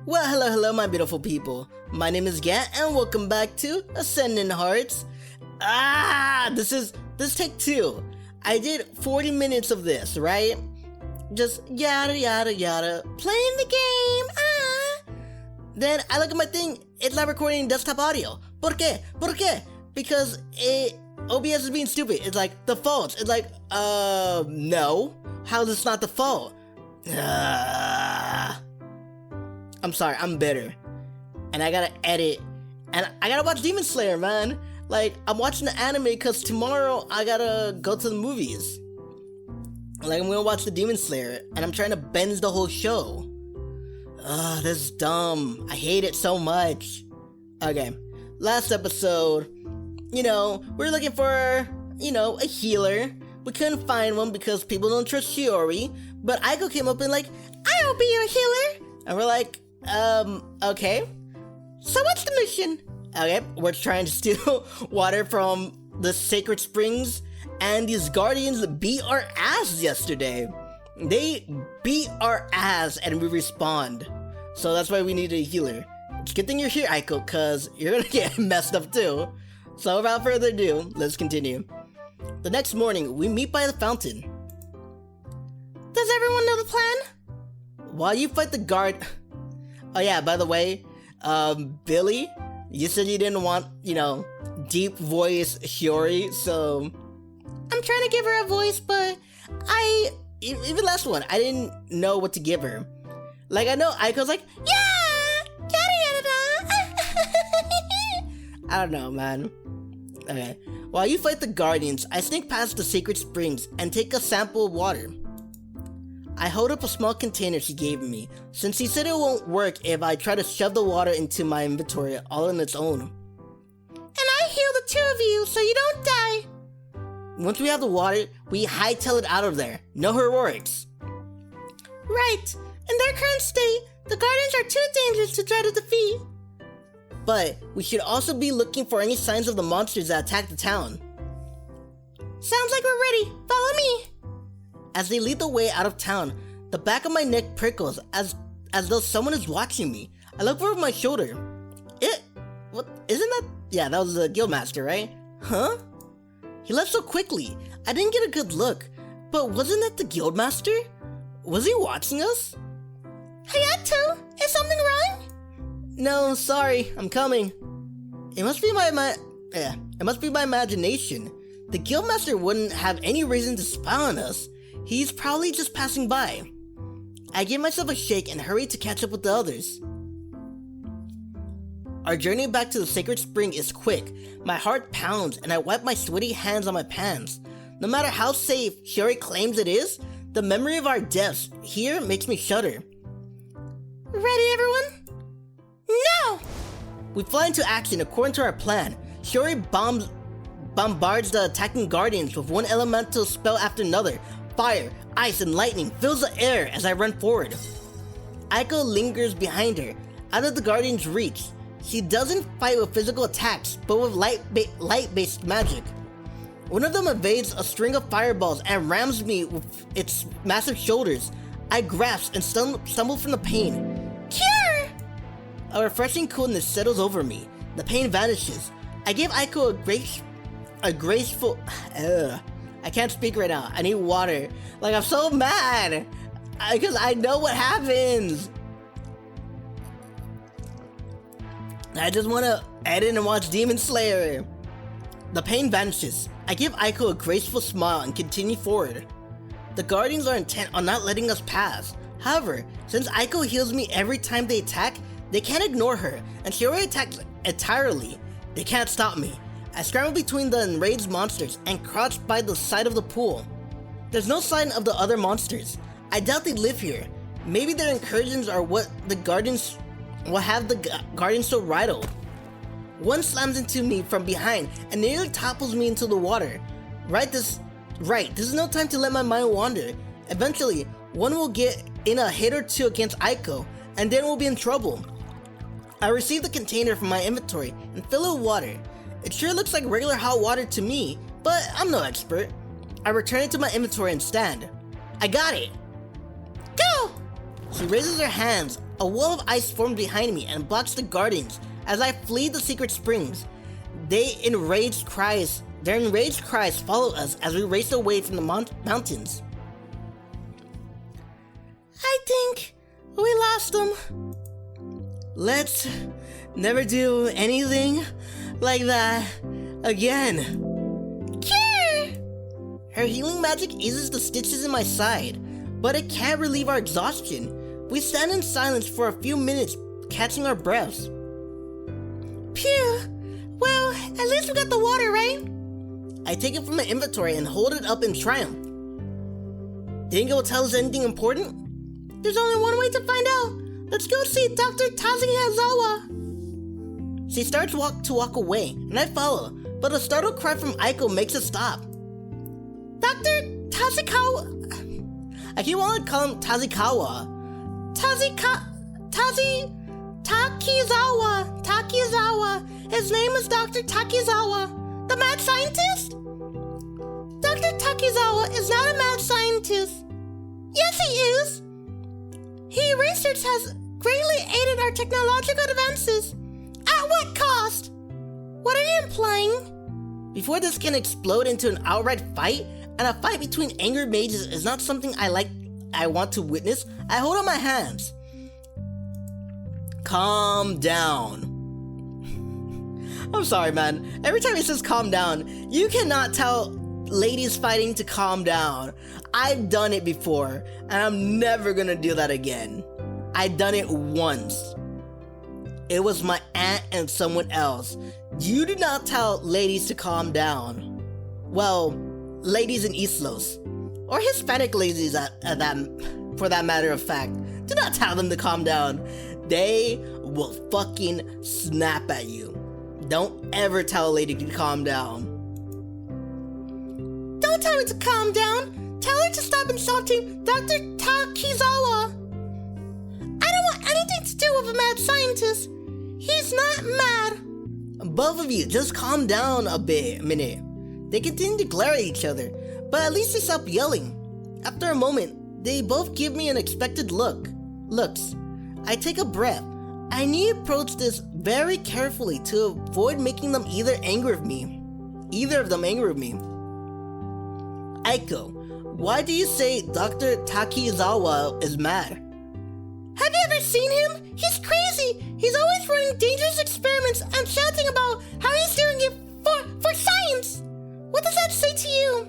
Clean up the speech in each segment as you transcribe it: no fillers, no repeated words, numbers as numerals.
Well, hello my beautiful people. My name is Gat and welcome back to Ascendant Hearts. This take 2. I did 40 minutes of this, right? Just yada yada yada, playing the game, Then I look at my thing, it's not recording desktop audio. ¿Por qué? ¿Por qué? Because OBS is being stupid. It's like, defaults. It's like, no. How is this not default? I'm sorry, I'm bitter. And I gotta edit. And I gotta watch Demon Slayer, man. Like, I'm watching the anime because tomorrow I gotta go to the movies. Like, I'm gonna watch the Demon Slayer. And I'm trying to binge the whole show. This is dumb. I hate it so much. Okay, last episode, we're looking for, a healer. We couldn't find one because people don't trust Shiori. But Aiko came up and like, I'll be your healer. And we're like, okay. So what's the mission? Okay, we're trying to steal water from the sacred springs. And these guardians beat our ass yesterday. They beat our ass and we respond. So that's why we need a healer. It's a good thing you're here, Aiko, cause you're gonna get messed up too. So without further ado, let's continue. The next morning, we meet by the fountain. Does everyone know the plan? While you fight the guard... Oh yeah, by the way, Billy, you said you didn't want, deep voice Shiori, so... I'm trying to give her a voice, but even last one, I didn't know what to give her. Like, I know Aiko's like, yeah! Yada yada da! I don't know, man. Okay. While you fight the guardians, I sneak past the sacred springs and take a sample of water. I hold up a small container she gave me, since she said it won't work if I try to shove the water into my inventory all on its own. And I heal the two of you so you don't die. Once we have the water, we hightail it out of there. No heroics. Right. In their current state, the guardians are too dangerous to try to defeat. But we should also be looking for any signs of the monsters that attack the town. Sounds like we're ready. Follow me. As they lead the way out of town, the back of my neck prickles as though someone is watching me. I look over my shoulder. What? Isn't that? Yeah, that was the guildmaster, right? Huh? He left so quickly. I didn't get a good look. But wasn't that the guildmaster? Was he watching us? Hayato, is something wrong? No, sorry, I'm coming. It must be my imagination. The guildmaster wouldn't have any reason to spy on us. He's probably just passing by. I give myself a shake and hurry to catch up with the others. Our journey back to the sacred spring is quick. My heart pounds and I wipe my sweaty hands on my pants. No matter how safe Shiori claims it is, the memory of our deaths here makes me shudder. Ready, everyone? No! We fly into action according to our plan. Shiori bombards the attacking guardians with one elemental spell after another. Fire, ice, and lightning fills the air as I run forward. Aiko lingers behind her, out of the guardian's reach. She doesn't fight with physical attacks, but with light-based magic. One of them evades a string of fireballs and rams me with its massive shoulders. I grasp and stumble from the pain. Cure! A refreshing coolness settles over me. The pain vanishes. I give Aiko a graceful... I can't speak right now. I need water. Like, I'm so mad. Because I know what happens. I just want to edit and watch Demon Slayer. The pain vanishes. I give Aiko a graceful smile and continue forward. The guardians are intent on not letting us pass. However, since Aiko heals me every time they attack, they can't ignore her, and Shiori attacks entirely. They can't stop me. I scramble between the enraged monsters and crouch by the side of the pool. There's no sign of the other monsters. I doubt they live here. Maybe their incursions are what have the guardians so rattled. One slams into me from behind and nearly topples me into the water. This is no time to let my mind wander. Eventually, one will get in a hit or two against Aiko, and then we'll be in trouble. I receive the container from my inventory and fill it with water. It sure looks like regular hot water to me, but I'm no expert. I return it to my inventory and stand. I got it! Go! She raises her hands A wall of ice forms behind me and blocks the gardens as I flee the secret springs. Their enraged cries follow us as we race away from the mountains. I think we lost them. Let's never do anything like that again. Cure! Her healing magic eases the stitches in my side, but it can't relieve our exhaustion. We stand in silence for a few minutes, catching our breaths. Phew! Well, at least we got the water, right? I take it from my inventory and hold it up in triumph. Think it will tell us anything important? There's only one way to find out. Let's go see Dr. Takizawa. She starts to walk away, and I follow, but a startled cry from Aiko makes us stop. Dr. Takizawa. I keep wanting to call him Takizawa. Takizawa. His name is Dr. Takizawa. The mad scientist? Dr. Takizawa is not a mad scientist. Yes, he is. His research has greatly aided our technological advances. At what cost? What are you implying? Before this can explode into an outright fight, and a fight between angry mages is not something I want to witness, I hold up my hands. Calm down. I'm sorry, man. Every time he says calm down, you cannot tell ladies fighting to calm down. I've done it before, and I'm never gonna do that again. I've done it once. It was my aunt and someone else. You do not tell ladies to calm down. Well, ladies in Islos, or Hispanic ladies for that matter of fact, do not tell them to calm down. They will fucking snap at you. Don't ever tell a lady to calm down. Don't tell her to calm down. Tell her to stop insulting Dr. Takizawa. I don't want anything to do with a mad scientist. He's not mad. Both of you, just calm down a minute. They continue to glare at each other, but at least they stop yelling. After a moment, they both give me an expected looks. I take a breath. I need to approach this very carefully to avoid making them either of them angry with me. Aiko, why do you say Dr. Takizawa is mad? Have you ever seen him? He's crazy. He's always running dangerous experiments and shouting about how he's doing it for science. What does that say to you?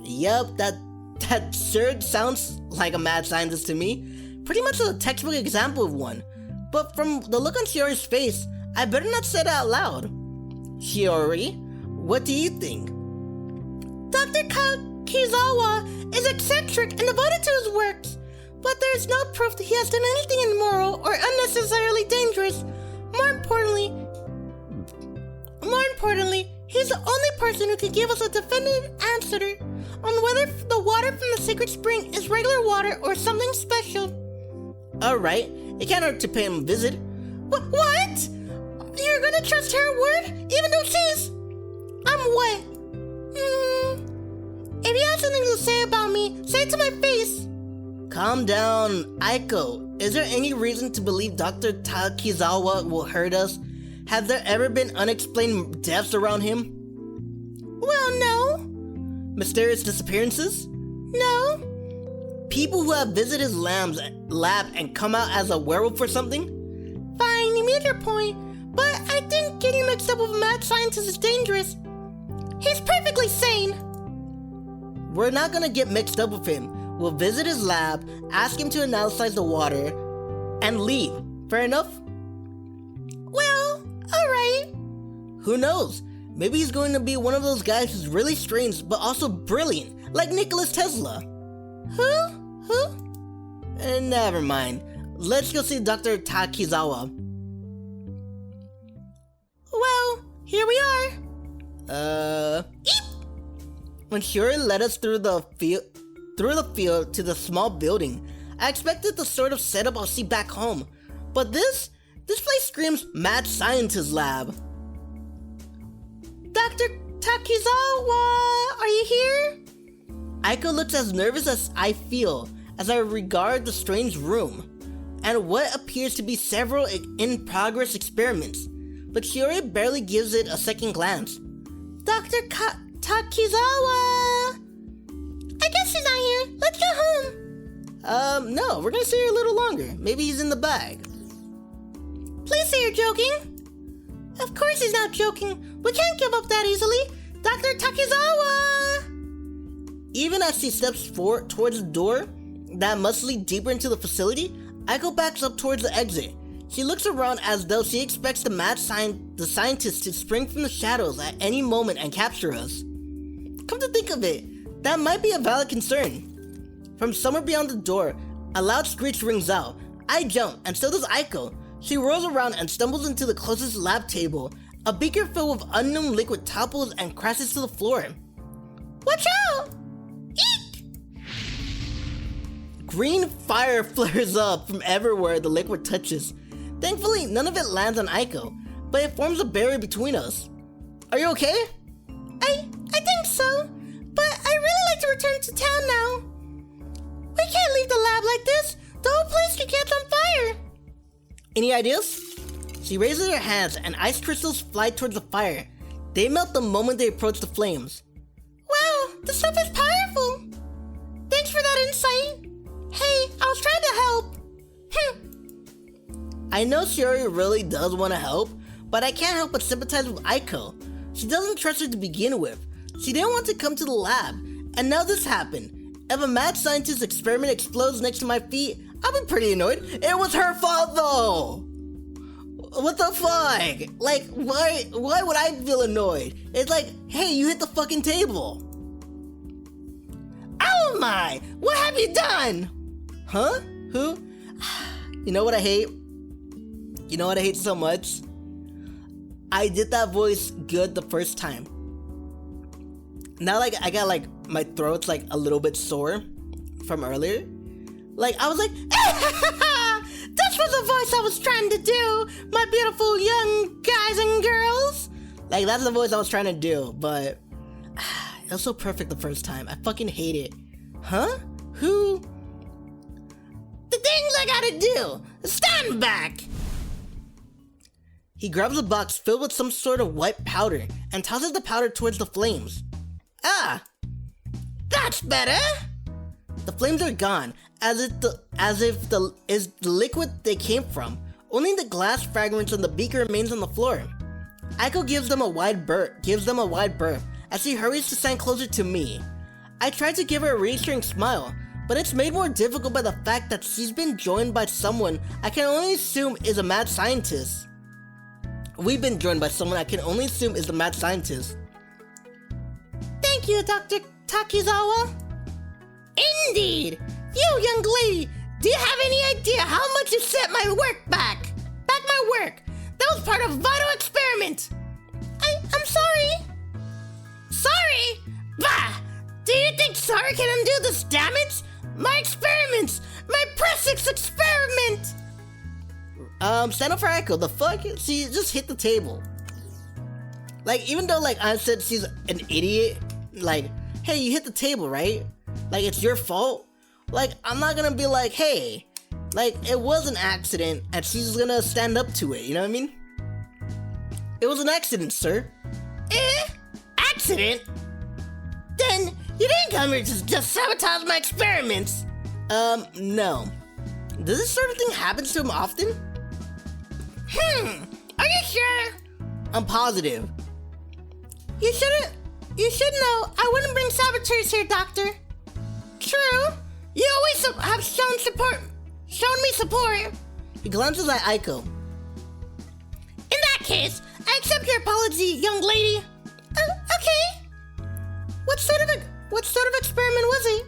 Yep, that sure sounds like a mad scientist to me. Pretty much a textbook example of one. But from the look on Shiori's face, I better not say that out loud. Shiori, what do you think? Dr. Takizawa is eccentric and devoted to his works, but there is no proof that he has done anything immoral or unnecessarily dangerous. More importantly, he's the only person who can give us a definitive answer on whether the water from the sacred spring is regular water or something special. Alright, it can't hurt to pay him a visit. What? You're gonna trust her word, even though she's... I'm what? If you have something to say about me, say it to my face. Calm down, Aiko. Is there any reason to believe Dr. Takizawa will hurt us? Have there ever been unexplained deaths around him? Well, no. Mysterious disappearances? No. People who have visited his lab and come out as a werewolf or something? Fine, you made your point, but I think getting mixed up with a mad scientist is dangerous. He's perfectly sane. We're not gonna get mixed up with him. We'll visit his lab, ask him to analyze the water, and leave. Fair enough? Well, alright. Who knows? Maybe he's going to be one of those guys who's really strange but also brilliant, like Nikola Tesla. Who? Never mind. Let's go see Dr. Takizawa. Well, here we are. Eep! When Shiori led us through the field to the small building, I expected the sort of setup I'll see back home. But this place screams mad scientist lab. Dr. Takizawa, are you here? Aiko looks as nervous as I feel as I regard the strange room. and what appears to be several in-progress experiments, but Shiori barely gives it a second glance. Dr. Takizawa! I guess he's not here. Let's go home. No, we're gonna stay here a little longer. Maybe he's in the bag. Please say you're joking. Of course he's not joking. We can't give up that easily. Dr. Takizawa! Even as she steps forward towards the door that must lead deeper into the facility, Aiko backs up towards the exit. She looks around as though she expects the scientists to spring from the shadows at any moment and capture us. Come to think of it, that might be a valid concern. From somewhere beyond the door, a loud screech rings out. I jump, and so does Aiko. She whirls around and stumbles into the closest lab table. A beaker filled with unknown liquid topples and crashes to the floor. Watch out! Eek! Green fire flares up from everywhere the liquid touches. Thankfully, none of it lands on Aiko, but it forms a barrier between us. Are you okay? I think so, but I really like to return to town now. We can't leave the lab like this. The whole place could catch on fire. Any ideas? She raises her hands and ice crystals fly towards the fire. They melt the moment they approach the flames. Wow, the stuff is powerful. Thanks for that insight. Hey, I was trying to help. I know Shiori really does want to help, but I can't help but sympathize with Aiko. She doesn't trust her to begin with. She didn't want to come to the lab, and now this happened. If a mad scientist experiment explodes next to my feet, I'll be pretty annoyed. It was her fault though! What the fuck? Like, why would I feel annoyed? It's like, hey, you hit the fucking table. Oh my! What have you done? Huh? Who? You know what I hate? You know what I hate so much? I did that voice good the first time. Now, like, I got, like, my throat's, like, a little bit sore from earlier. Like, I was like, this was the voice I was trying to do, my beautiful young guys and girls. Like, that's the voice I was trying to do, but it was so perfect the first time. I fucking hate it. Huh? Who? The things I gotta do. Stand back. He grabs a box filled with some sort of white powder and tosses the powder towards the flames. Ah! That's better! The flames are gone, as if the liquid they came from. Only the glass fragments on the beaker remains on the floor. Aiko gives them a wide berth as she hurries to stand closer to me. I try to give her a reassuring smile, but it's made more difficult by the fact that she's been joined by someone I can only assume is a mad scientist. We've been joined by someone I can only assume is the mad scientist. Thank you, Dr. Takizawa. Indeed! You, young lady, do you have any idea how much you set my work back? Back my work! That was part of a vital experiment! I'm sorry. Sorry? Bah! Do you think sorry can undo this damage? My experiments! My precious experiment! Stand up for Aiko, the fuck? She just hit the table. Like, even though, like, I said she's an idiot, like, hey, you hit the table, right? Like, it's your fault? Like, I'm not gonna be like, hey, like, it was an accident, and she's gonna stand up to it, you know what I mean? It was an accident, sir. Accident? Then, you didn't come here to just sabotage my experiments. No. Does this sort of thing happen to him often? Are you sure? I'm positive. You should know I wouldn't bring saboteurs here, Doctor. True. You always have shown me support. He glances at Aiko. In that case, I accept your apology, young lady. Okay. What sort of experiment was it?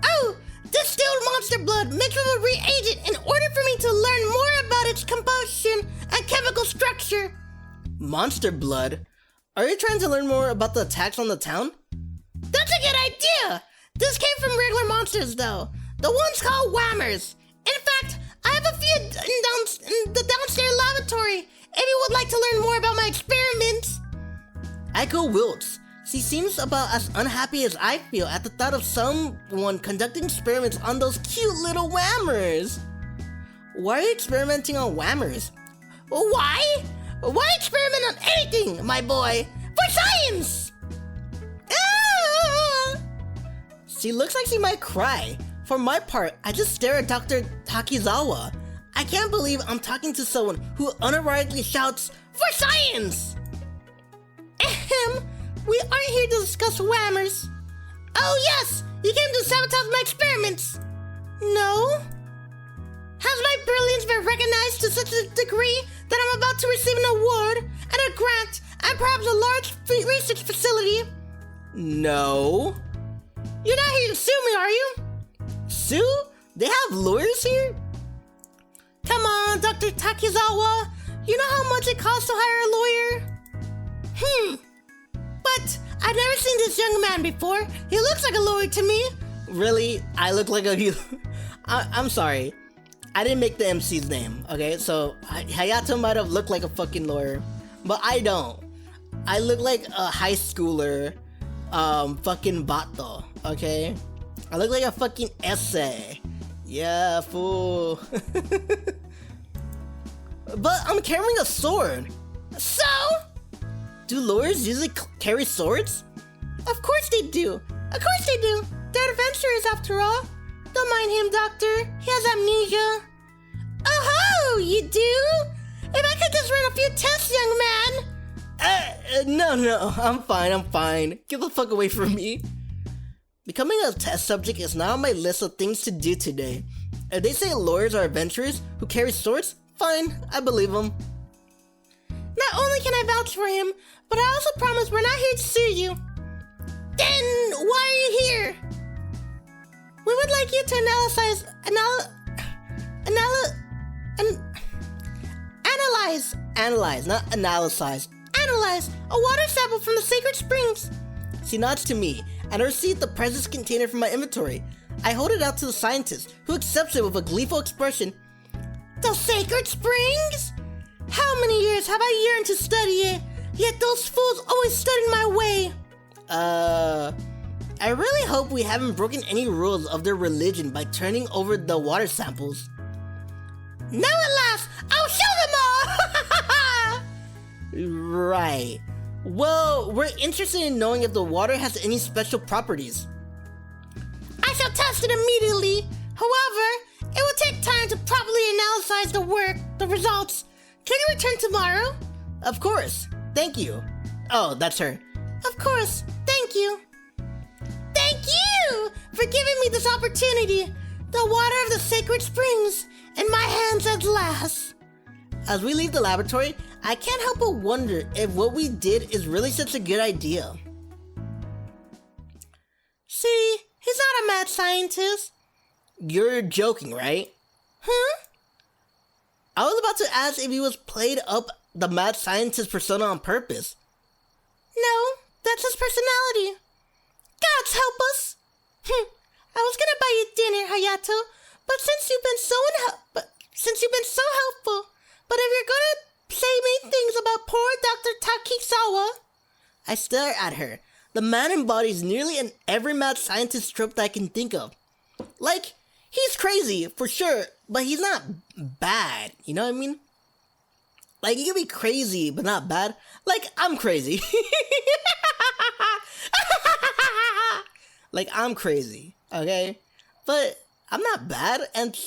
Oh, distilled monster blood mixed with a reagent in order for me to learn more about its combustion and chemical structure. Monster blood? Are you trying to learn more about the attacks on the town? That's a good idea! This came from regular monsters though. The ones called whammers. In fact, I have a few in the downstairs lavatory if you would like to learn more about my experiments. Aiko wilts. She seems about as unhappy as I feel at the thought of someone conducting experiments on those cute little whammers. Why are you experimenting on whammers? Why? Why experiment on anything, my boy? For science! Ah! She looks like she might cry. For my part, I just stare at Dr. Takizawa. I can't believe I'm talking to someone who unironically shouts, "For science!" Ahem, we aren't here to discuss whammers. Oh yes, you came to sabotage my experiments. No? Has my brilliance been recognized to such a degree that I'm about to receive an award and a grant and perhaps a large research facility? No. You're not here to sue me, are you? Sue? They have lawyers here? Come on, Dr. Takizawa. You know how much it costs to hire a lawyer? But I've never seen this young man before. He looks like a lawyer to me. Really? I look like a... I'm sorry. I didn't make the MC's name, okay? So Hayato might have looked like a fucking lawyer, but I don't. I look like a high schooler, fucking bato, okay? I look like a fucking essay. Yeah, fool. But I'm carrying a sword. So? Do lawyers usually carry swords? Of course they do. Of course they do. They're adventurers after all. Don't mind him, Doctor. He has amnesia. Oh, you do? If I could just run a few tests, young man. No, I'm fine. Get the fuck away from me. Becoming a test subject is not on my list of things to do today. If they say lawyers are adventurers who carry swords, fine, I believe them. Not only can I vouch for him, but I also promise we're not here to sue you. Then why are you here? We would like you to analyze a water sample from the sacred springs. She nods to me, and I receive the presence container from my inventory. I hold it out to the scientist, who accepts it with a gleeful expression. The sacred springs? How many years have I yearned to study it, yet those fools always stood in my way. I really hope we haven't broken any rules of their religion by turning over the water samples. Now at last, I'll show them all! Right. Well, we're interested in knowing if the water has any special properties. I shall test it immediately. However, it will take time to properly analyze the results. Can you return tomorrow? Of course. Thank you. Oh, that's her. Of course. Thank you. Thank you for giving me this opportunity. The water of the sacred springs in my hands at last. As we leave the laboratory, I can't help but wonder if what we did is really such a good idea. See, he's not a mad scientist. You're joking, right? Huh? I was about to ask if he was played up the mad scientist persona on purpose. No, that's his personality. Gods help us! I was gonna buy you dinner, Hayato, but since you've been so helpful, but if you're gonna say mean things about poor Dr. Takizawa... I stare at her. The man embodies nearly every mad scientist trope that I can think of. Like, he's crazy, for sure, but he's not bad, you know what I mean? Like, he can be crazy, but not bad. Like, I'm crazy. Like, I'm crazy, okay? But I'm not bad, and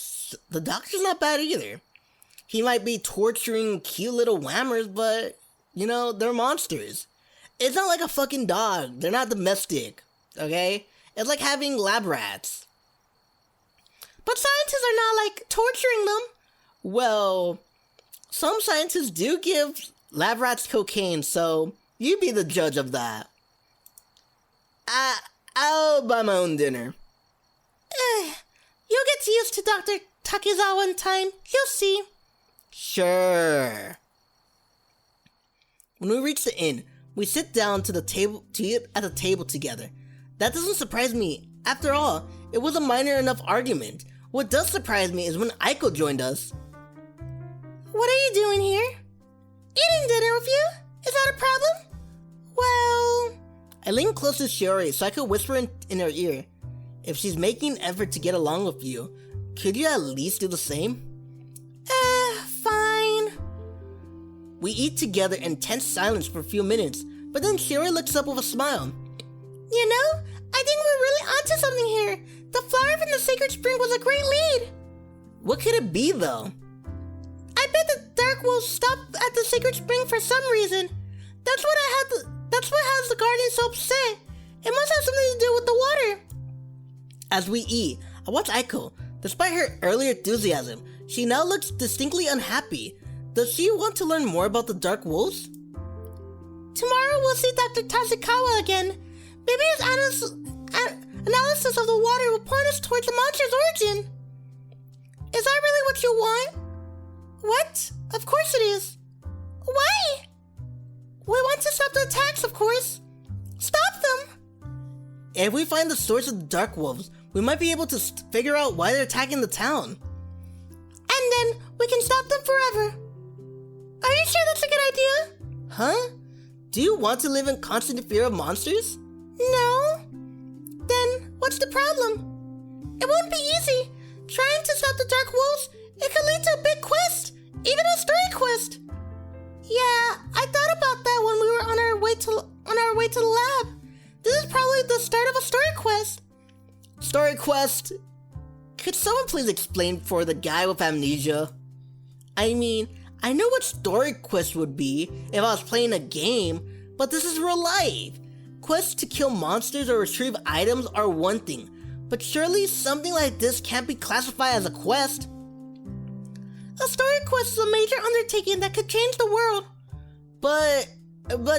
the doctor's not bad either. He might be torturing cute little whammers, but, you know, they're monsters. It's not like a fucking dog. They're not domestic, okay? It's like having lab rats. But scientists are not, like, torturing them. Well, some scientists do give lab rats cocaine, so you be the judge of that. I'll buy my own dinner. You'll get used to Dr. Takizawa in time. You'll see. Sure. When we reach the inn, we sit down to eat at the table together. That doesn't surprise me. After all, it was a minor enough argument. What does surprise me is when Aiko joined us. What are you doing here? Eating dinner with you? Is that a problem? Well... I leaned close to Shiori so I could whisper in her ear. If she's making an effort to get along with you, could you at least do the same? We eat together in tense silence for a few minutes, but then Shiori looks up with a smile. You know, I think we're really onto something here. The flower from the sacred spring was a great lead. What could it be, though? I bet the dark wolves stopped at the sacred spring for some reason. That's what has the guardian so upset. It must have something to do with the water. As we eat, I watch Aiko. Despite her earlier enthusiasm, she now looks distinctly unhappy. Does she want to learn more about the dark wolves? Tomorrow we'll see Dr. Takizawa again. Maybe his analysis of the water will point us towards the monster's origin. Is that really what you want? What? Of course it is. Why? We want to stop the attacks, of course. Stop them! If we find the source of the dark wolves, we might be able to figure out why they're attacking the town. And then we can stop them forever. Are you sure that's a good idea? Huh? Do you want to live in constant fear of monsters? No. Then what's the problem? It won't be easy. Trying to stop the dark wolves, it could lead to a big quest, even a story quest. Yeah, I thought about that when we were on our way to the lab. This is probably the start of a story quest. Story quest? Could someone please explain for the guy with amnesia? I mean, I know what story quest would be if I was playing a game, but this is real life. Quests to kill monsters or retrieve items are one thing, but surely something like this can't be classified as a quest. A story quest is a major undertaking that could change the world. But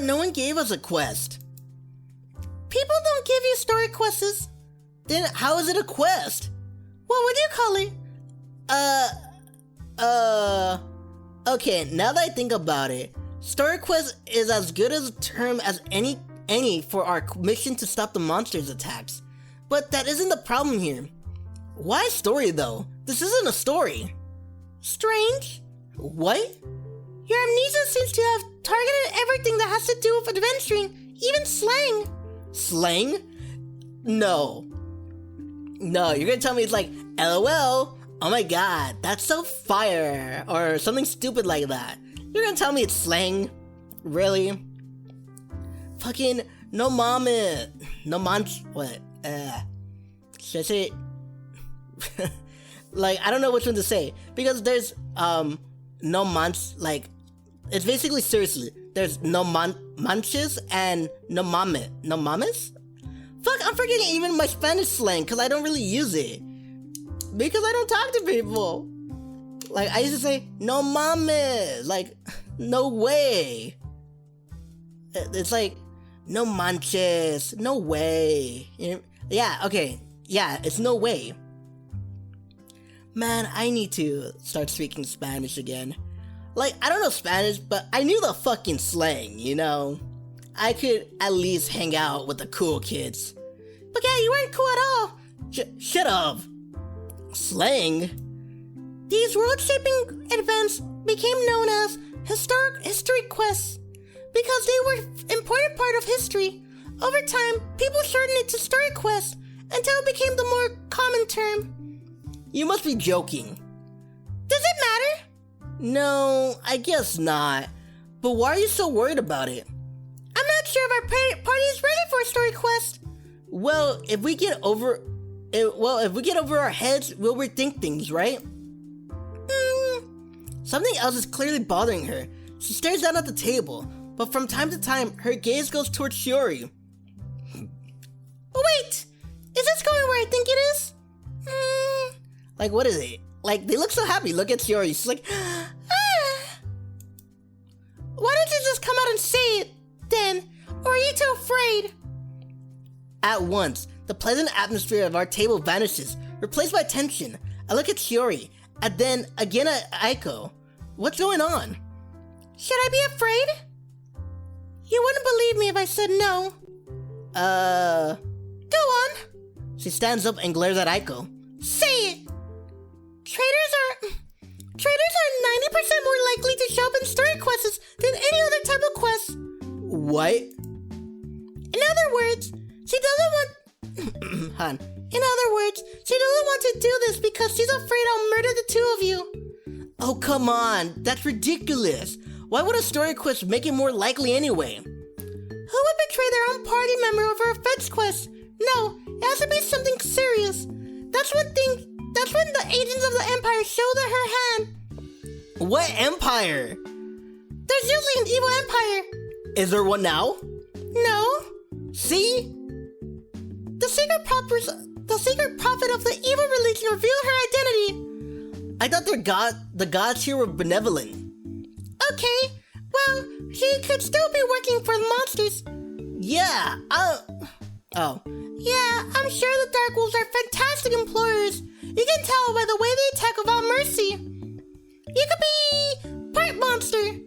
no one gave us a quest. People don't give you story quests. Then how is it a quest? What would you call it? Okay, now that I think about it, story quest is as good as a term as any for our mission to stop the monsters' attacks. But that isn't the problem here. Why story though? This isn't a story. Strange. What? Your amnesia seems to have targeted everything that has to do with adventuring, even slang. Slang? No, you're gonna tell me it's like, LOL, oh my god, that's so fire, or something stupid like that. You're gonna tell me it's slang? Really? Fucking, no mama, no manch, what? Should I say it? Like, I don't know which one to say, because there's, no manch, like, it's basically seriously, there's no manches and no mame. No mames? Fuck, I'm forgetting even my Spanish slang because I don't really use it. Because I don't talk to people. Like, I used to say, no mames. Like, no way. It's like, no manches. No way. Yeah, okay. Yeah, it's no way. Man, I need to start speaking Spanish again. Like, I don't know Spanish, but I knew the fucking slang, you know? I could at least hang out with the cool kids. But yeah, you weren't cool at all. Shut up. Slang? These world-shaping events became known as history quests because they were an important part of history. Over time, people shortened it to story quests until it became the more common term. You must be joking. Does it matter? No, I guess not. But why are you so worried about it? I'm not sure if our party is ready for a story quest. Well, if we get over our heads, we'll rethink things, right? Something else is clearly bothering her. She stares down at the table, but from time to time, her gaze goes towards Shiori. Wait, is this going where I think it is? Like, what is it? Like, they look so happy. Look at Shiori. She's like, Why don't you just come out and say it, then? Or are you too afraid? At once, the pleasant atmosphere of our table vanishes, replaced by tension. I look at Shiori, and then again at Aiko. What's going on? Should I be afraid? You wouldn't believe me if I said no. Go on. She stands up and glares at Aiko. Say it. Traders are 90% more likely to show up in story quests than any other type of quest. What? In other words, she doesn't want... Han. In other words, she doesn't want to do this because she's afraid I'll murder the two of you. Oh, come on. That's ridiculous. Why would a story quest make it more likely anyway? Who would betray their own party member over a fetch quest? No, it has to be something serious. That's when the agents of the Empire show her hand. What Empire? There's usually an evil empire. Is there one now? No. See? The secret prophet of the evil religion revealed her identity. I thought the gods here were benevolent. Okay, well, she could still be working for the monsters. Yeah, Oh. Yeah, I'm sure the Dark Wolves are fantastic employers. You can tell by the way they attack without mercy. You could be part monster.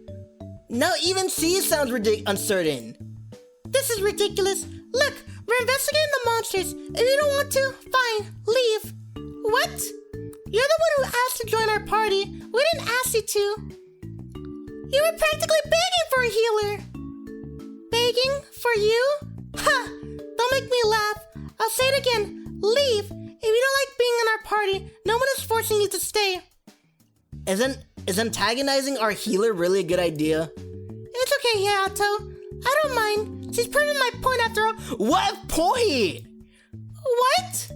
Now even C sounds uncertain. This is ridiculous. Look, we're investigating the monsters. If you don't want to, fine, leave. What? You're the one who asked to join our party. We didn't ask you to. You were practically begging for a healer. Begging for you? Ha! Don't make me laugh. I'll say it again. Leave. If you don't like being in our party, no one is forcing you to stay. Is antagonizing our healer really a good idea? It's okay, Hayato. I don't mind. She's proven my point after all. What point? What?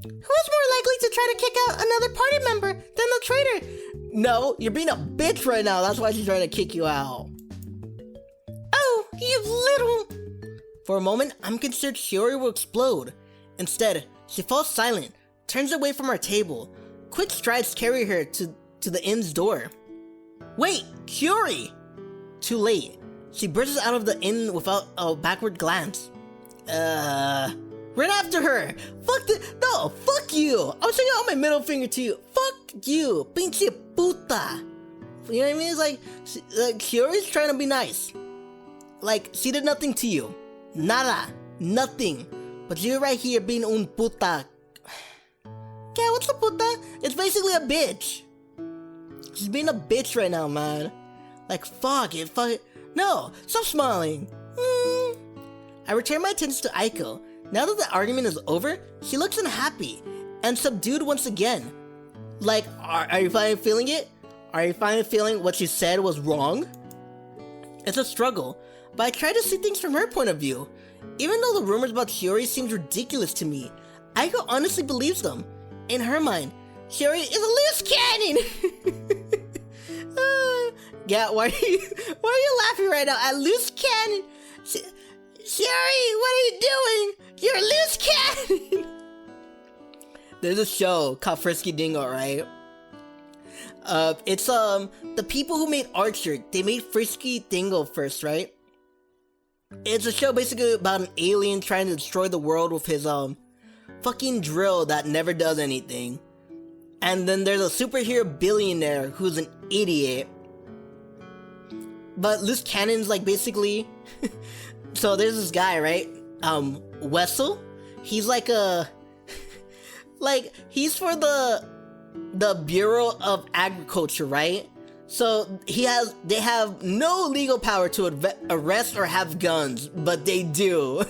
Who is more likely to try to kick out another party member than the traitor? No, you're being a bitch right now. That's why she's trying to kick you out. Oh, you little... For a moment, I'm concerned Shiori will explode. Instead, she falls silent, turns away from our table. Quick strides carry her to the inn's door. Wait, Shiori! Too late. She bursts out of the inn without a backward glance. Run after her! Fuck you! I'm showing out my middle finger to you. Fuck you! Pinche puta! You know what I mean? It's like Shiori's trying to be nice. Like, she did nothing to you. Nada. Nothing. But you're right here being un puta. Yeah, what's a puta? It's basically a bitch. She's being a bitch right now, man. Like, fuck it. No, stop smiling. I return my attention to Aiko. Now that the argument is over, she looks unhappy and subdued once again. Like, are you finally feeling it? Are you finally feeling what she said was wrong? It's a struggle, but I try to see things from her point of view. Even though the rumors about Shiori seems ridiculous to me, Aiko honestly believes them. In her mind, Shiori is a loose cannon! Yeah, why are you laughing right now at loose cannon? Shiori, what are you doing? You're a loose cannon! There's a show called Frisky Dingo, right? It's the people who made Archer, they made Frisky Dingo first, right? It's a show basically about an alien trying to destroy the world with his fucking drill that never does anything. And then there's a superhero billionaire who's an idiot. But loose cannon's like basically so there's this guy, right? Wessel. He's like a like he's for the Bureau of Agriculture, right? So they have no legal power to arrest or have guns, but they do.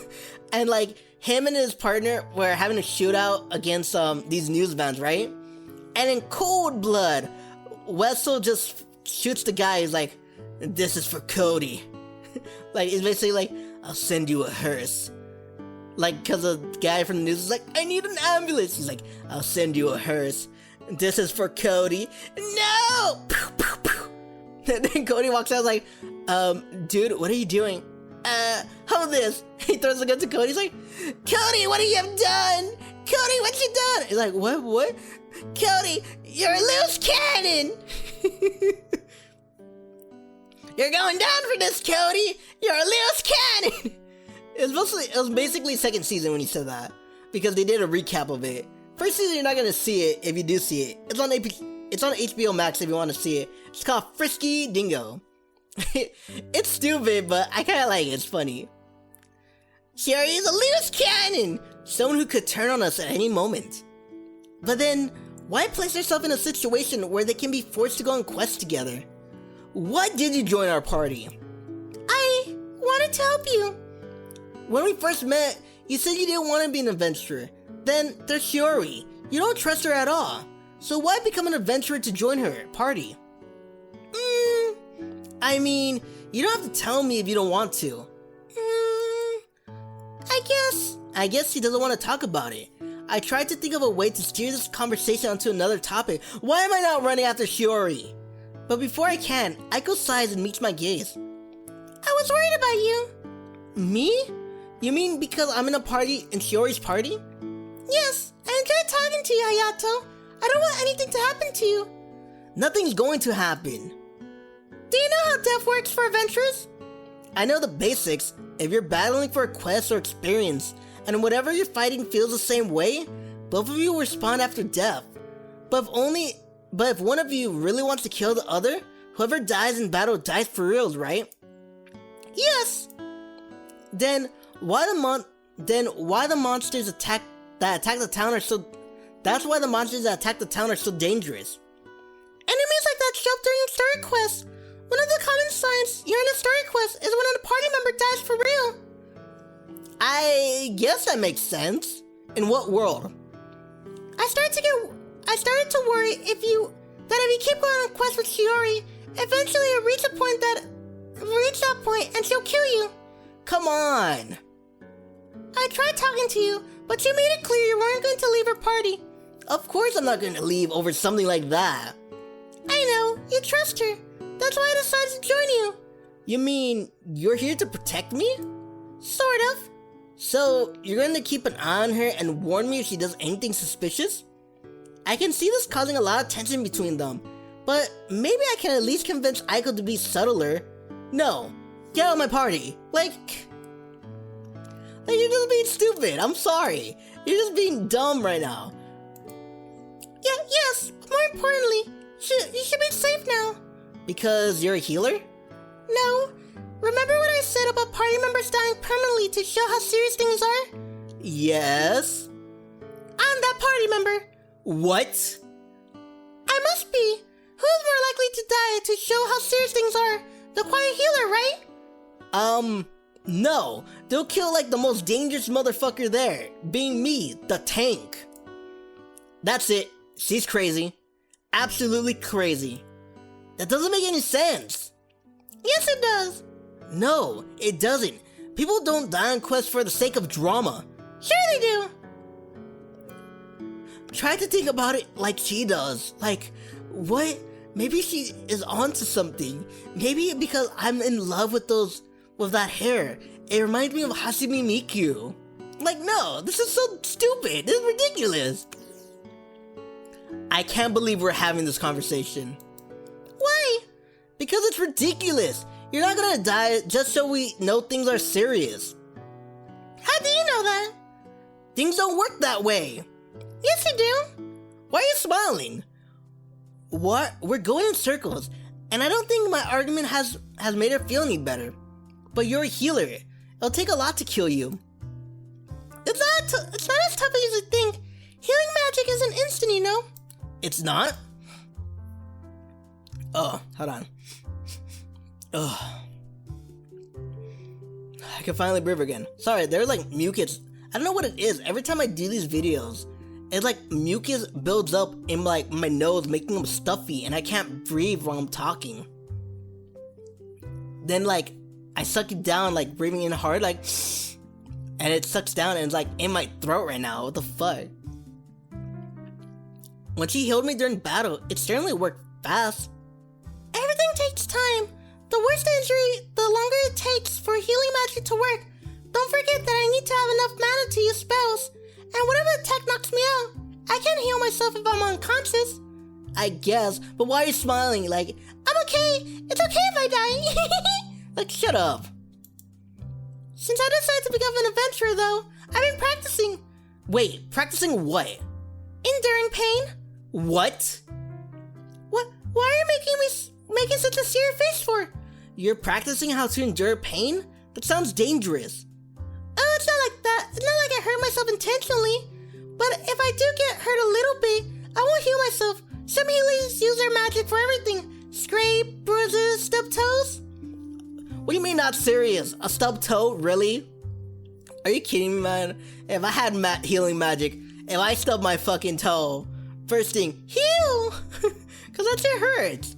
And like him and his partner were having a shootout against these news vans, right? And in cold blood, Wessel just shoots the guy. He's like, "This is for Cody." Like it's basically like, "I'll send you a hearse." Like, cause the guy from the news is like, "I need an ambulance." He's like, "I'll send you a hearse. This is for Cody." No! Pew, pew, pew. And then Cody walks out like, dude, what are you doing? Hold this. He throws the gun to Cody. He's like, "Cody, what have you done? Cody, what you done?" He's like, what? "Cody, you're a loose cannon." "You're going down for this, Cody. You're a loose cannon." It was basically second season when he said that, because they did a recap of it. First season, you're not gonna see it if you do see it. It's on HBO Max if you want to see it. It's called Frisky Dingo. It's stupid, but I kind of like it. It's funny. Shiori is a loose cannon, someone who could turn on us at any moment. But then, why place yourself in a situation where they can be forced to go on quests together? Why did you join our party? I wanted to help you. When we first met, you said you didn't want to be an adventurer. Then there's Shiori. You don't trust her at all. So why become an adventurer to join her party? I mean, you don't have to tell me if you don't want to. I guess he doesn't want to talk about it. I tried to think of a way to steer this conversation onto another topic. Why am I not running after Shiori? But before I can, Aiko sighs and meets my gaze. I was worried about you. Me? You mean because I'm in a party in Shiori's party? Yes, I enjoyed talking to you, Hayato. I don't want anything to happen to you. Nothing's going to happen. Do you know how death works for adventurers? I know the basics. If you're battling for a quest or experience, and whatever you're fighting feels the same way, both of you will respond after death. But if one of you really wants to kill the other, whoever dies in battle dies for reals, right? Yes. Then why the monsters that attack the town are so dangerous? Enemies like that show up during story quests. One of the common signs you're in a story quest is when a party member dies for real. I guess that makes sense. In what world? I started to worry if you keep going on quests with Shiori, eventually you'll reach that point and she'll kill you. Come on. I tried talking to you, but you made it clear you weren't going to leave her party. Of course I'm not going to leave over something like that. I know, you trust her. That's why I decided to join you. You mean you're here to protect me? Sort of. So, you're going to keep an eye on her and warn me if she does anything suspicious? I can see this causing a lot of tension between them, but maybe I can at least convince Aiko to be subtler. No, get out of my party. Like you're just being stupid. I'm sorry. You're just being dumb right now. Yeah, yes. More importantly, you should be safe now. Because you're a healer? No. Remember what I said about party members dying permanently to show how serious things are? Yes. I'm that party member. What? I must be. Who's more likely to die to show how serious things are? The quiet healer, right? No. They'll kill like the most dangerous motherfucker there, being me, the tank. That's it. She's crazy. Absolutely crazy. That doesn't make any sense. Yes, it does. No, it doesn't. People don't die on quests for the sake of drama. Sure they do. Try to think about it like she does. Like, what? Maybe she is onto something. Maybe because I'm in love with that hair. It reminds me of Hashimi Mikyu. Like, no, this is so stupid. This is ridiculous. I can't believe we're having this conversation. Why? Because it's ridiculous. You're not gonna die just so we know things are serious. How do you know that? Things don't work that way. Yes, they do. Why are you smiling? What? We're going in circles, and I don't think my argument has made her feel any better. But you're a healer. It'll take a lot to kill you. It's not as tough as you think. Healing magic isn't instant, you know? It's not? Oh, hold on. Ugh. I can finally breathe again. Sorry, there's like mucus. I don't know what it is. Every time I do these videos, it's like mucus builds up in like my nose, making them stuffy, and I can't breathe while I'm talking. Then like I suck it down, like breathing in hard, like, and it sucks down and it's like in my throat right now. What the fuck? When she healed me during battle, it certainly worked fast. Everything takes time. The worse the injury, the longer it takes for healing magic to work. Don't forget that I need to have enough mana to use spells. And whatever attack knocks me out, I can't heal myself if I'm unconscious. I guess, but why are you smiling? Like, I'm okay. It's okay if I die. Like, shut up. Since I decided to become an adventurer, though, I've been practicing. Wait, practicing what? Enduring pain. What? What? Why are you making such a serious face for? You're practicing how to endure pain? That sounds dangerous. Oh, it's not like that. It's not like I hurt myself intentionally. But if I do get hurt a little bit, I won't heal myself. Some healers use their magic for everything. Scrape, bruises, stubbed toes. What do you mean not serious? A stubbed toe? Really? Are you kidding me, man? If I had healing magic, if I stubbed my fucking toe, first thing, heal! Cause that shit hurts.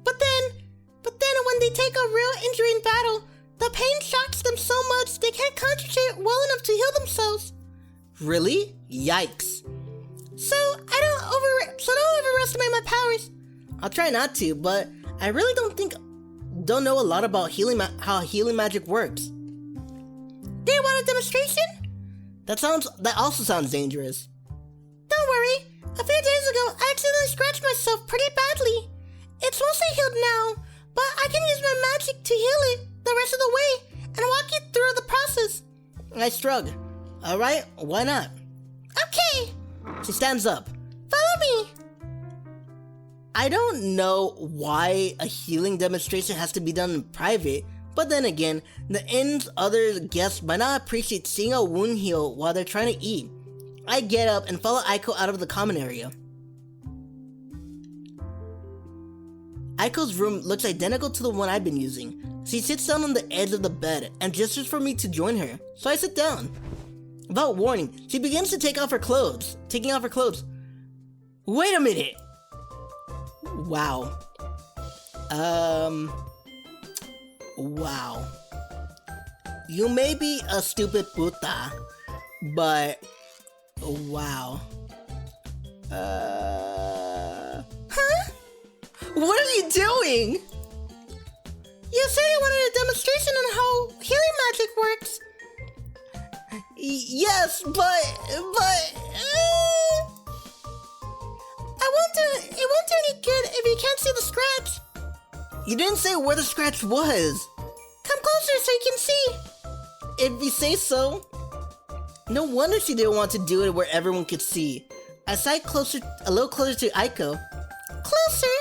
But then, they take a real injury in battle, the pain shocks them so much they can't concentrate well enough to heal themselves. Really? Yikes. So don't overestimate my powers. I'll try not to, but I really don't know a lot about how healing magic works. Do you want a demonstration? That also sounds dangerous. Don't worry. A few days ago, I accidentally scratched myself pretty badly. It's mostly healed now, but I can use my magic to heal it the rest of the way and walk you through the process. I shrug. Alright, why not? Okay. She stands up. Follow me. I don't know why a healing demonstration has to be done in private, but then again, the inn's other guests might not appreciate seeing a wound heal while they're trying to eat. I get up and follow Aiko out of the common area. Aiko's room looks identical to the one I've been using. She sits down on the edge of the bed and gestures for me to join her, so I sit down. Without warning, she begins to taking off her clothes. Wait a minute! Wow. Wow. You may be a stupid puta, but wow. Huh? What are you doing? You said you wanted a demonstration on how healing magic works. Yes, It won't do any good if you can't see the scratch. you didn't say where the scratch was. Come closer so you can see. If you say so. No wonder she didn't want to do it where everyone could see. I sat a little closer to Aiko. Closer?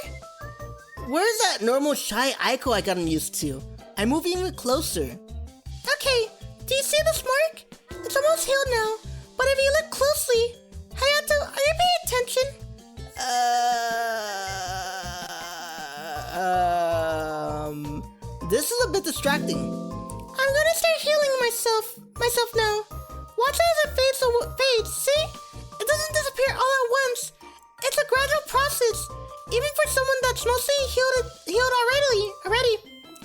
Where's that normal shy Aiko I gotten used to? I move even closer. Okay, do you see this mark? It's almost healed now, but if you look closely, Hayato, are you paying attention? This is a bit distracting. I'm gonna start healing myself now. Watch as it fades, see? It doesn't disappear all at once. It's a gradual process, even for someone that's mostly healed already.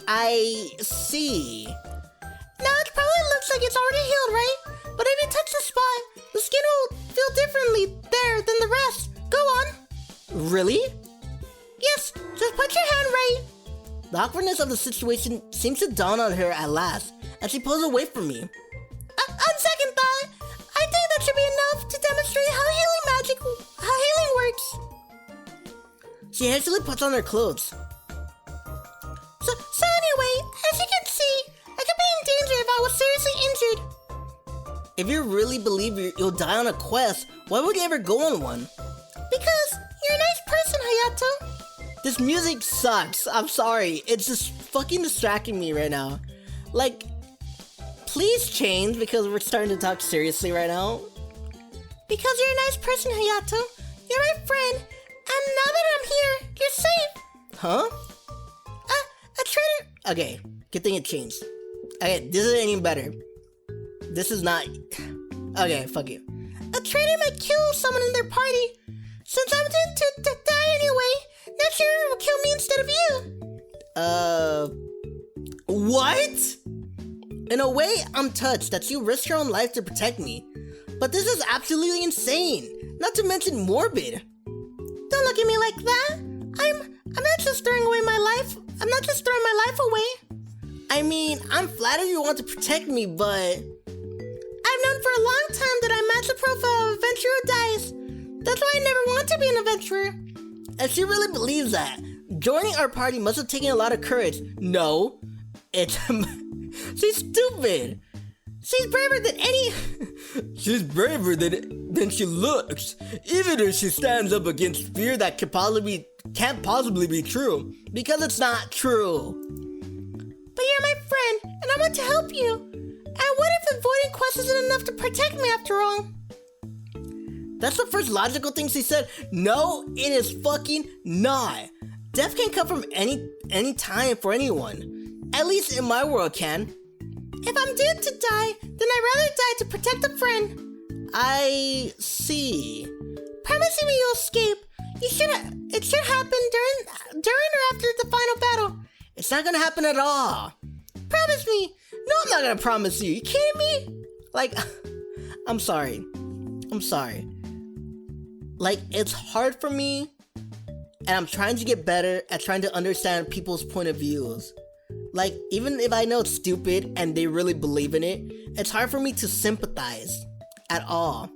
I see. Now it probably looks like it's already healed, right? But if you touch the spot, the skin will feel differently there than the rest. Go on. Really? Yes, just put your hand right. The awkwardness of the situation seems to dawn on her at last, and she pulls away from me. On second thought, I think that should be enough to demonstrate how healing works. She hastily puts on her clothes. So anyway, as you can see, I could be in danger if I was seriously injured. If you really believe you'll die on a quest, why would you ever go on one? Because you're a nice person, Hayato. This music sucks. I'm sorry. It's just fucking distracting me right now. Like, please change because we're starting to talk seriously right now. Because you're a nice person, Hayato. You're my friend. And now that I'm here, you're safe. Huh? A traitor. Okay, good thing it changed. Okay, this isn't any better. This is not... Okay, fuck you. A traitor might kill someone in their party. Since I'm doomed to die anyway, that traitor will kill me instead of you. What? In a way, I'm touched that you risked your own life to protect me. But this is absolutely insane. Not to mention morbid. Don't look at me like that. I'm not just throwing away my life. I'm not just throwing my life away. I mean, I'm flattered you want to protect me, but... I've known for a long time that I match the profile of adventurer who dies. That's why I never want to be an adventurer. And she really believes that. Joining our party must have taken a lot of courage. No. It's... She's stupid. She's braver than any... She's braver than she looks. Even if she stands up against fear that can't possibly be true. Because it's not true. But you're my friend, and I want to help you. And what if avoiding quests isn't enough to protect me after all? That's the first logical thing she said. No, it is fucking not. Death can come from any time for anyone. At least in my world can. If I'm doomed to die, then I'd rather die to protect a friend. I see. Promising me you'll escape. It should happen during or after the final battle. It's not gonna happen at all. Promise me. No, I'm not gonna promise you. You kidding me? Like, I'm sorry. Like, it's hard for me, and I'm trying to get better at trying to understand people's point of views. Like, even if I know it's stupid and they really believe in it, it's hard for me to sympathize at all.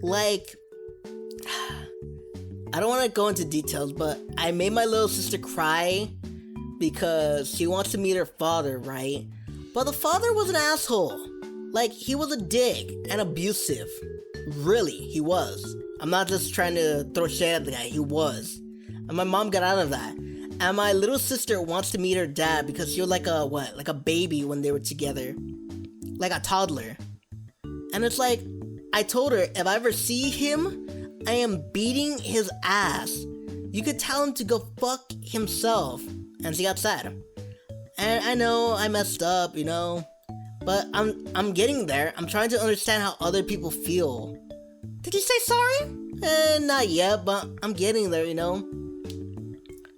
Like, I don't want to go into details, but I made my little sister cry because she wants to meet her father, right? But the father was an asshole. Like, he was a dick and abusive. Really, he was. I'm not just trying to throw shade at the guy, he was. And my mom got out of that. And my little sister wants to meet her dad because she was like a baby when they were together. Like a toddler. And it's like, I told her, if I ever see him, I am beating his ass. You could tell him to go fuck himself. And she got sad. And I know I messed up, you know. But I'm getting there. I'm trying to understand how other people feel. Did you say sorry? Not yet, but I'm getting there, you know.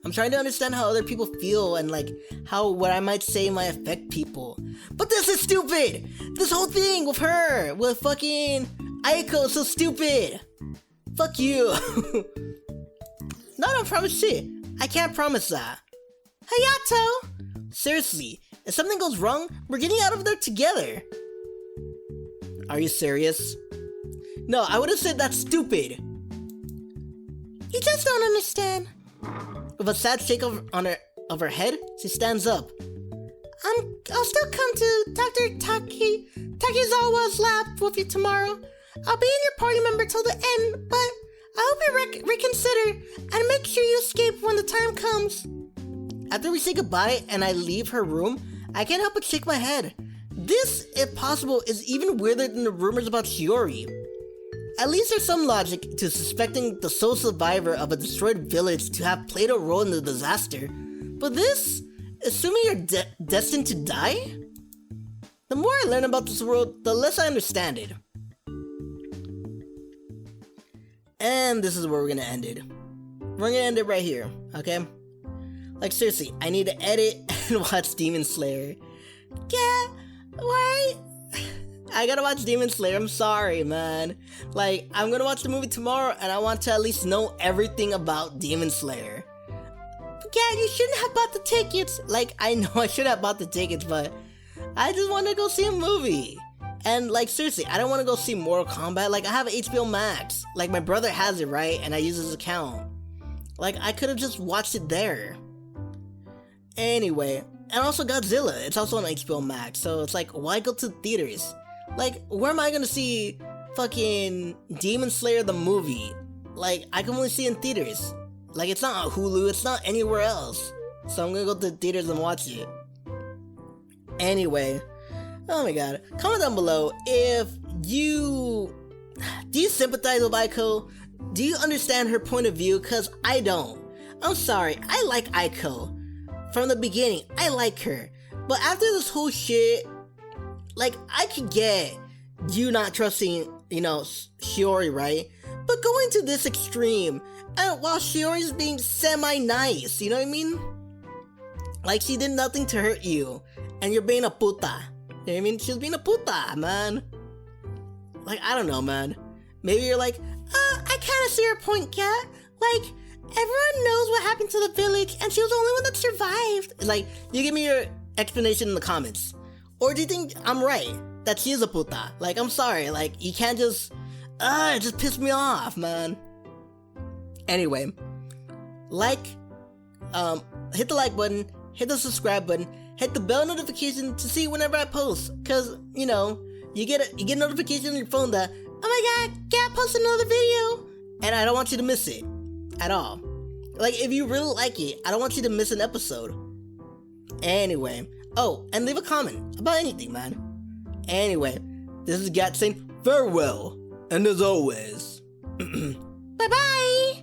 I'm trying to understand how other people feel and like how what I might say might affect people. But this is stupid! This whole thing with her, with fucking Aiko, is so stupid! Fuck you! No, don't promise shit. I can't promise that. Hayato! Seriously, if something goes wrong, we're getting out of there together. Are you serious? No, I would have said that's stupid. You just don't understand. With a sad shake of her head, she stands up. I'll still come to Dr. Takizawa's lab with you tomorrow. I'll be in your party member till the end, but I hope you reconsider and make sure you escape when the time comes. After we say goodbye and I leave her room, I can't help but shake my head. This, if possible, is even weirder than the rumors about Shiori. At least there's some logic to suspecting the sole survivor of a destroyed village to have played a role in the disaster. But this, assuming you're destined to die? The more I learn about this world, the less I understand it. And this is where we're gonna end it. We're gonna end it right here, okay? Like, seriously, I need to edit and watch Demon Slayer. Yeah, why? I gotta watch Demon Slayer, I'm sorry, man. Like, I'm gonna watch the movie tomorrow, and I want to at least know everything about Demon Slayer. Yeah, you shouldn't have bought the tickets. Like, I know I should have bought the tickets, but I just want to go see a movie. And, like, seriously, I don't want to go see Mortal Kombat. Like, I have HBO Max. Like, my brother has it, right? And I use his account. Like, I could have just watched it there. Anyway, and also Godzilla. It's also on HBO Max. So it's like, why go to theaters? Like, where am I gonna see fucking Demon Slayer the movie? Like, I can only see it in theaters. Like, it's not on Hulu, it's not anywhere else. So I'm gonna go to the theaters and watch it. Anyway, oh my god. Comment down below if you... Do you sympathize with Aiko? Do you understand her point of view? Cause I don't. I'm sorry, I like Aiko. From the beginning, I like her. But after this whole shit, like, I could get you not trusting, you know, Shiori, right? But going to this extreme, and while Shiori's being semi-nice, you know what I mean? Like, she did nothing to hurt you, and you're being a puta. You know what I mean? She's being a puta, man. Like, I don't know, man. Maybe you're like, I kinda see your point, Cat. Like, everyone knows what happened to the village, and she was the only one that survived. Like, you give me your explanation in the comments. Or do you think I'm right? That she is a puta? Like, I'm sorry, like, you can't just... it just pissed me off, man. Anyway, hit the like button, hit the subscribe button, hit the bell notification to see whenever I post. Cause, you know, you get a notification on your phone that, oh my god, Cat posted another video. And I don't want you to miss it. At all. Like, if you really like it, I don't want you to miss an episode. Anyway. Oh, and leave a comment about anything, man. Anyway, this is Gat saying farewell. And as always... Bye-bye!